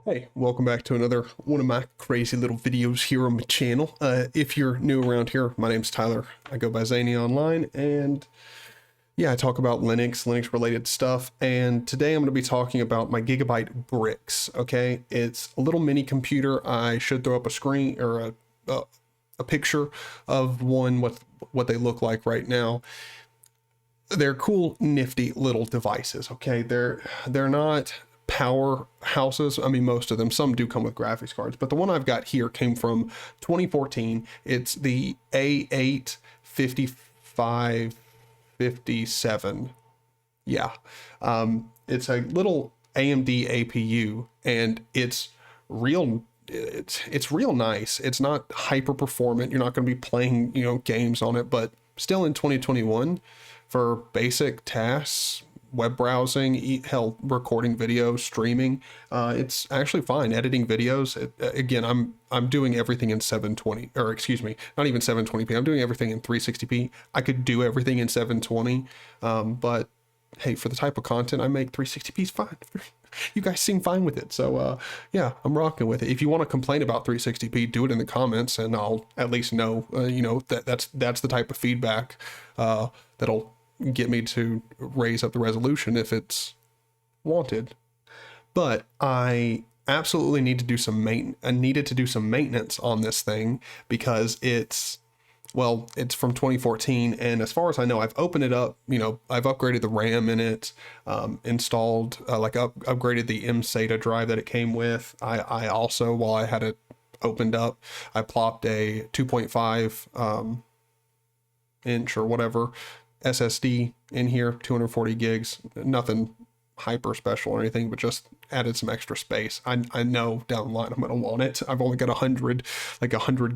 Hey, welcome back to another one of my crazy little videos here on my channel. If you're new around here, my name's Tyler. I go by Zany online, and yeah, I talk about Linux related stuff. And today I'm going to be talking about my Gigabyte BRIX. Okay, it's a little mini computer. I should throw up a screen or a picture of one what they look like right now. They're cool, nifty little devices. Okay, they're not powerhouses. I mean, most of them. Some do come with graphics cards, but the one I've got here came from 2014. It's the A8-5557. Yeah, it's a little AMD APU, and it's real. It's real nice. It's not hyper performant. You're not going to be playing games on it, but still in 2021 for basic tasks, web browsing, hell, recording video, streaming. It's actually fine. Editing videos. Again, I'm doing everything in 720, or excuse me, not even 720p. I'm doing everything in 360p. I could do everything in 720, but hey, for the type of content I make, 360p is fine. You guys seem fine with it, so yeah, I'm rocking with it. If you want to complain about 360p, do it in the comments, and I'll at least know, that's the type of feedback that'll get me to raise up the resolution if it's wanted. But I absolutely need to do some needed to do some maintenance on this thing because it's from 2014, and as far as I know, I've opened it up. I've upgraded the RAM in it, installed upgraded the mSATA drive that it came with. I also, while I had it opened up, I plopped a 2.5 inch or whatever SSD in here, 240 gigs, nothing hyper special or anything, but just added some extra space. I know down the line I'm gonna want it. I've only got 100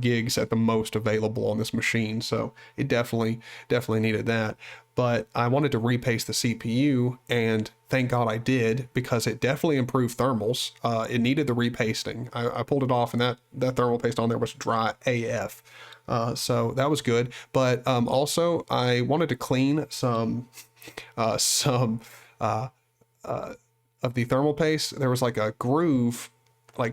gigs at the most available on this machine, so it definitely needed that. But I wanted to repaste the CPU, and thank God I did, because it definitely improved thermals. It needed the repasting. I pulled it off, and that thermal paste on there was dry AF. So that was good. But also I wanted to clean some of the thermal paste. There was like a groove,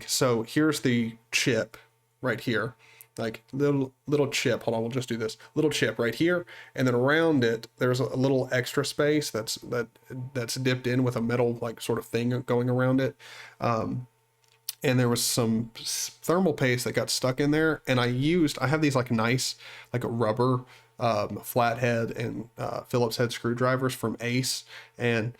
so here's the chip right here, like little chip. Hold on, we'll just do this little chip right here, and then around it there's a little extra space that's dipped in with a metal sort of thing going around it. And there was some thermal paste that got stuck in there, and I have these nice a rubber flathead and Phillips head screwdrivers from Ace, and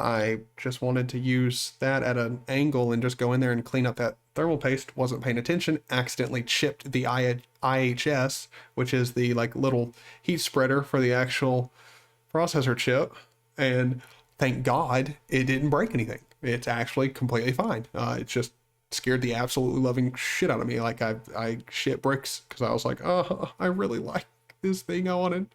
I just wanted to use that at an angle and just go in there and clean up that thermal paste. Wasn't paying attention, accidentally chipped the IHS, which is the little heat spreader for the actual processor chip, and thank God it didn't break anything. It's actually completely fine. It just scared the absolutely loving shit out of me. I shit bricks because I was like, oh, I really like this thing. I wanted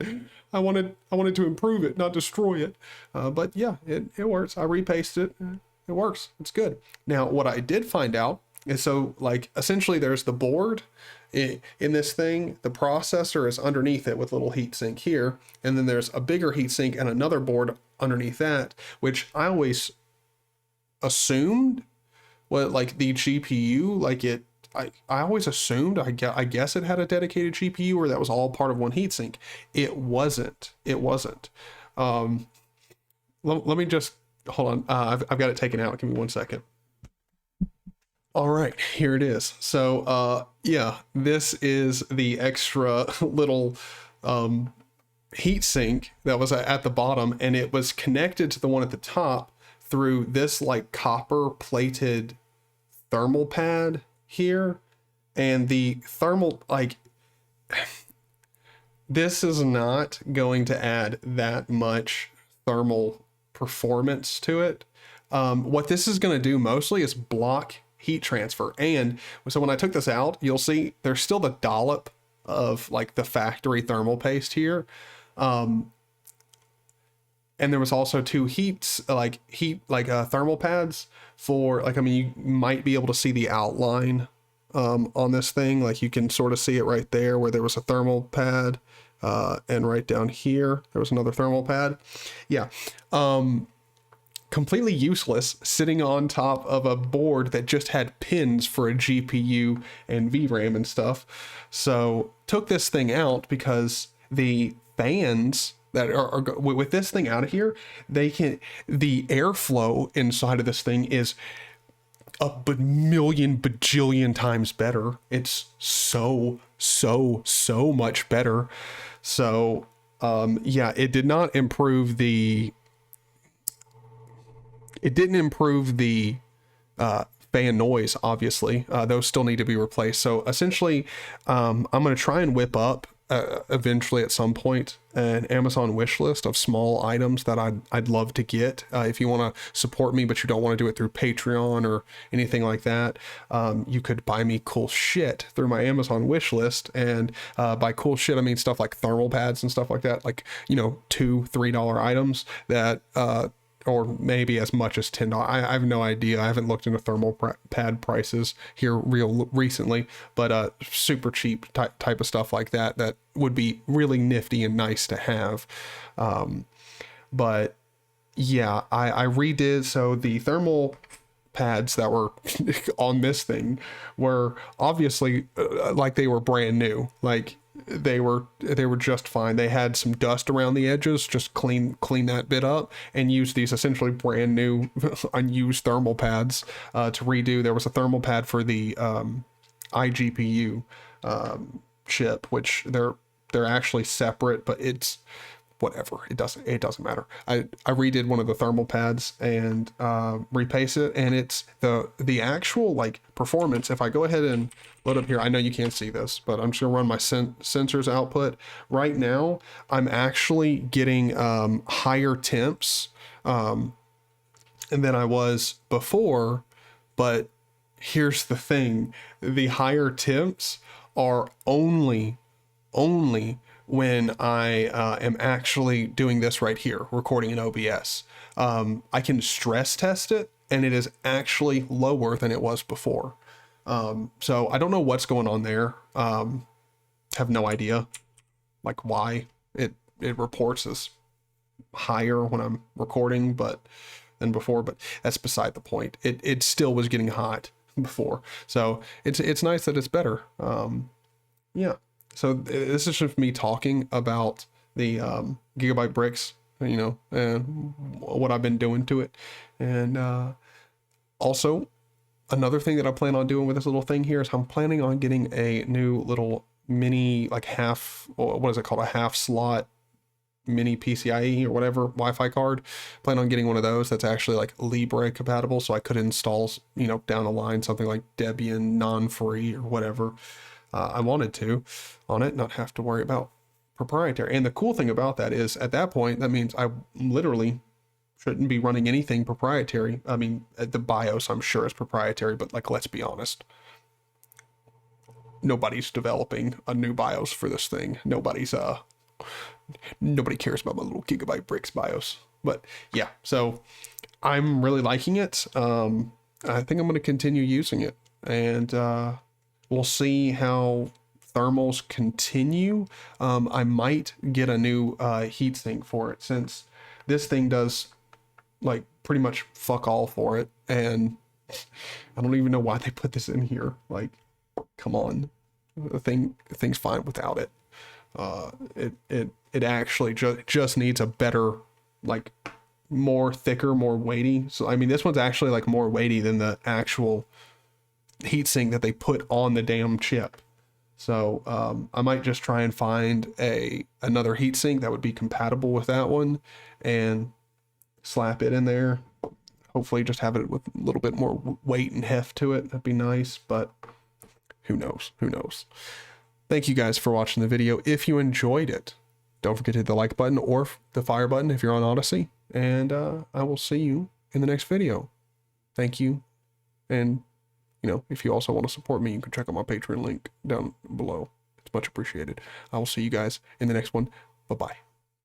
to improve it, not destroy it. But yeah, it works. I repasted it. It works. It's good. Now, what I did find out is, so essentially there's the board in this thing. The processor is underneath it with a little heatsink here, and then there's a bigger heatsink and another board underneath that, which I always assumed the GPU, I always assumed, I guess it had a dedicated GPU, or that was all part of one heatsink. It wasn't. Let me just hold on. I've got it taken out. Give me 1 second. All right, here it is. So yeah, this is the extra little heatsink that was at the bottom, and it was connected to the one at the top through this copper plated thermal pad here. And the thermal, this is not going to add that much thermal performance to it. What this is going to do mostly is block heat transfer. And so when I took this out, you'll see there's still the dollop of the factory thermal paste here. And there was also two thermal pads for you might be able to see the outline on this thing. You can sort of see it right there where there was a thermal pad, and right down here there was another thermal pad. Yeah. completely useless sitting on top of a board that just had pins for a GPU and VRAM and stuff. So took this thing out because the fans that are with this thing out of here, the airflow inside of this thing is a million bajillion times better. It's so much better. So yeah, it didn't improve the fan noise, obviously. Those still need to be replaced. So essentially, I'm going to try and whip up eventually at some point an Amazon wish list of small items that I'd love to get. If you want to support me, but you don't want to do it through Patreon or anything like that, you could buy me cool shit through my Amazon wish list. And by cool shit, I mean stuff like thermal pads and stuff like that, like, you know, $2-3 items that or maybe as much as $10. I have no idea. I haven't looked into thermal pad prices here real recently, but super cheap type of stuff like that that would be really nifty and nice to have. But yeah, I redid. So the thermal pads that were on this thing were obviously like they were brand new. Like they were just fine. They had some dust around the edges, just clean that bit up and use these essentially brand new unused thermal pads to redo. There was a thermal pad for the iGPU chip, which they're actually separate, but it's whatever. It doesn't matter. I redid one of the thermal pads and repaste it, and it's the actual like performance. If I go ahead and load up here, I know you can't see this, but I'm just gonna run my sensors output right now. I'm actually getting higher temps than I was before, but here's the thing: the higher temps are only when I am actually doing this right here, recording in OBS. I can stress test it, and it is actually lower than it was before. So I don't know what's going on there. Have no idea, like why it reports as higher when I'm recording, than before. But that's beside the point. It still was getting hot before, so it's nice that it's better. Yeah. So this is just me talking about the Gigabyte BRIX, you know, and what I've been doing to it. And also, another thing that I plan on doing with this little thing here is I'm planning on getting a new little mini, like what is it called? A half slot mini PCIe or whatever Wi-Fi card. Plan on getting one of those that's actually like Libre compatible, so I could install, you know, down the line something like Debian non-free or whatever. I wanted to on it, not have to worry about proprietary. And the cool thing about that is at that point, that means I literally shouldn't be running anything proprietary. I mean, the BIOS I'm sure is proprietary, but like, let's be honest. Nobody's developing a new BIOS for this thing. Nobody cares about my little Gigabyte BRIX BIOS. But yeah, so I'm really liking it. I think I'm going to continue using it, and we'll see how thermals continue. I might get a new heatsink for it, since this thing does like pretty much fuck all for it. And I don't even know why they put this in here. Like, come on, the thing's fine without it. It actually just needs a better, like, more thicker, more weighty. So I mean, this one's actually like more weighty than the actual heatsink that they put on the damn chip. So I might just try and find another heatsink that would be compatible with that one and slap it in there. Hopefully just have it with a little bit more weight and heft to it. That'd be nice, but who knows? Thank you guys for watching the video. If you enjoyed it, don't forget to hit the like button or the fire button if you're on Odyssey. And I will see you in the next video. Thank you. And, you know, if you also want to support me, you can check out my Patreon link down below. It's much appreciated. I will see you guys in the next one. Bye-bye.